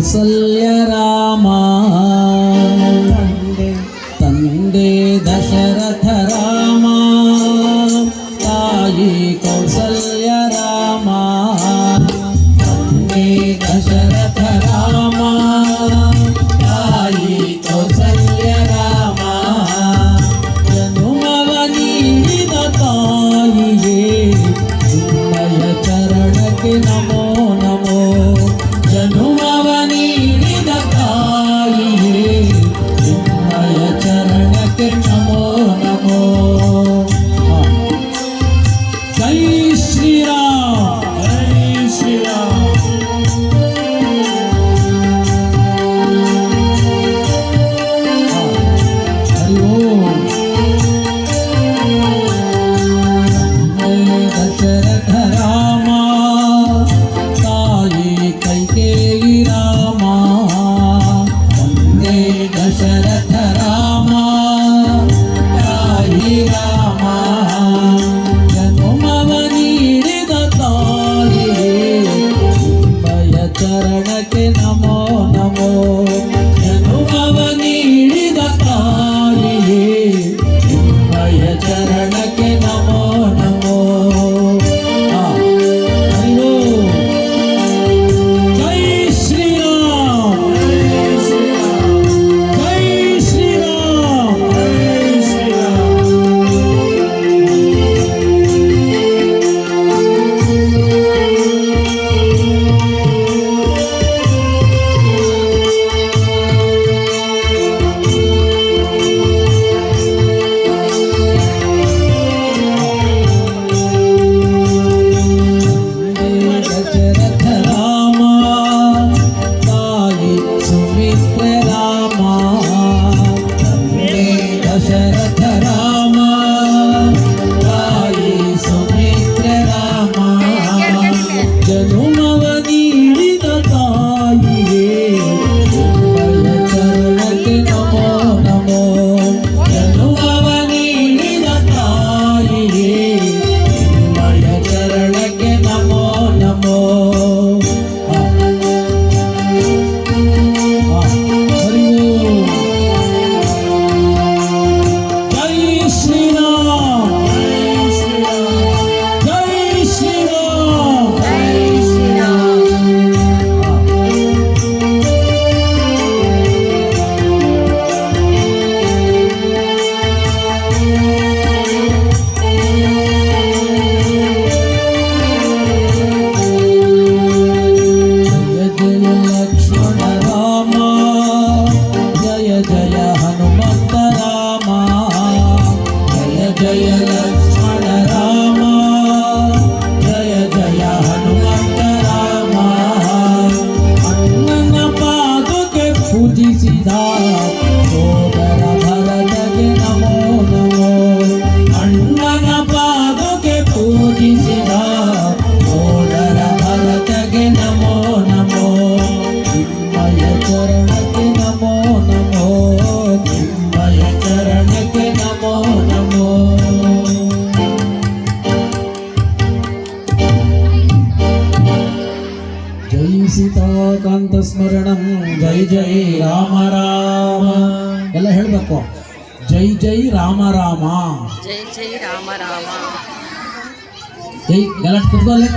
ಕೌಸಲ್ಯ ರಾಮ ತಂದೆ ದಶರಥ ರಾಮ ತಾಯಿ ಕೌಸಲ್ಯ ರಾಮ ತಂದೆ ದಶರಥ ರಾಮ ತಾಯಿ ಕೌಸಲ್ಯ ರಾಮ ಜನುಮವ ನೀಡಿದ ತಾಯಿಗೆ ನಿನ್ನಯ ಚರಣಕ್ಕೆ ನಮೋ ನಮೋ ಜನುಮವ ನೀಡಿದ ತಾಯಿಗೆ ನಿನ್ನಯ ಚರಣಕ್ಕೆ ನಮೋ ನಮೋ ಜೈ ಶ್ರೀರಾಮ್ ಜೈ ಶ್ರೀರಾಮ್ ಹರಿ ಓಂ ದಶರಥ ರಾಮ ತಾಯಿ ಕೈಕೇಯಿ ರಾಮ ತಂದೆ ದಶರಥ ರಾಮ ತಾಯಿ ರಾಮ ಜನುಮವ ನೀಡಿದ ತಾಯಿಯೇ ನಿಮ್ಮಯ ಚರಣಕ್ಕೆ ನಮೋ ನಮೋ ಜನುಮವ ನೀಡಿದ ತಾಯಿಯೇ ನಿಮ್ಮಯ ಚರಣಕ್ಕೆ ನಮೋ ನಮೋ ಹರಿ ಓಂ ಜೈ ಶ್ರೀರಾಮ್ ಜೈ ಶ್ರೀರಾಮ್ ಜೈ ಶ್ರೀರಾಮ್ ದಶರಥ ರಾಮ ತಾಯಿ ಸುಮಿತ್ರ ರಾಮ ತಂದೆ ದಶರಥ ರಾಮ ತಾಯಿ ಸುಮಿತ್ರ ರಾಮ ಜನುಮವ ನೀಡಿದ ತಾಯಿಯೇ ನಿಮ್ಮಯ ಚರಣಕ್ಕೆ ನಮೋ ನಮೋ ಜನುಮವ ನೀಡಿದ ತಾಯಿಯೇ ನಿಮ್ಮಯ ಚರಣಕ್ಕೆ ನಮೋ ನಮೋ ಹರಿ ಓಂ ಜೈ ಶ್ರೀರಾಮ್ ಜೈ ಶ್ರೀರಾಮ್ ಜೈ ಶ್ರೀರಾಮ್ ಜಯ ಜಯ ಲಕ್ಷ್ಮಣ ರಾಮ ಜಯ ಜಯ ಹನುಮಂತ ರಾಮ ಜಯ ಜಯ ಲಕ್ಷ್ಮಣ ರಾಮ ಜಯ ಜಯ ಹನುಮಂತ ರಾಮ ಅಣ್ಣನ ಪಾದಕ್ಕೆ ಪೂಜಿಸಿದ ಸೋದರ ಭರತಗೆ ನಮೋ ನಮೋ ಅಣ್ಣನ ಪಾದಕ್ಕೆ ಪೂಜಿಸಿದ ಸೋದರ ಭರತಗೆ ನಮೋ ನಮೋ ನಿಮ್ಮಯ ಚರಣಕ್ಕೆ ನಮೋ ನಮೋ ನಿಮ್ಮಯ ಚರಣಕ್ಕೆ ನಮೋ ನಮೋ ಜೈ ಸೀತಾಕಾಂತ ಸ್ಮರಣಂ ಜೈ ಜೈ ರಾಮ ರಾಮ ಎಲ್ಲ ಹೇಳ್ಬೇಕು ಜೈ ಜೈ ರಾಮ ರಾಮ ಜೈ ಜೈ ರಾಮ ರಾಮ ಜೈ ಎಲ್ಲ ಕುತ್ಕೊಳ್ಳಿ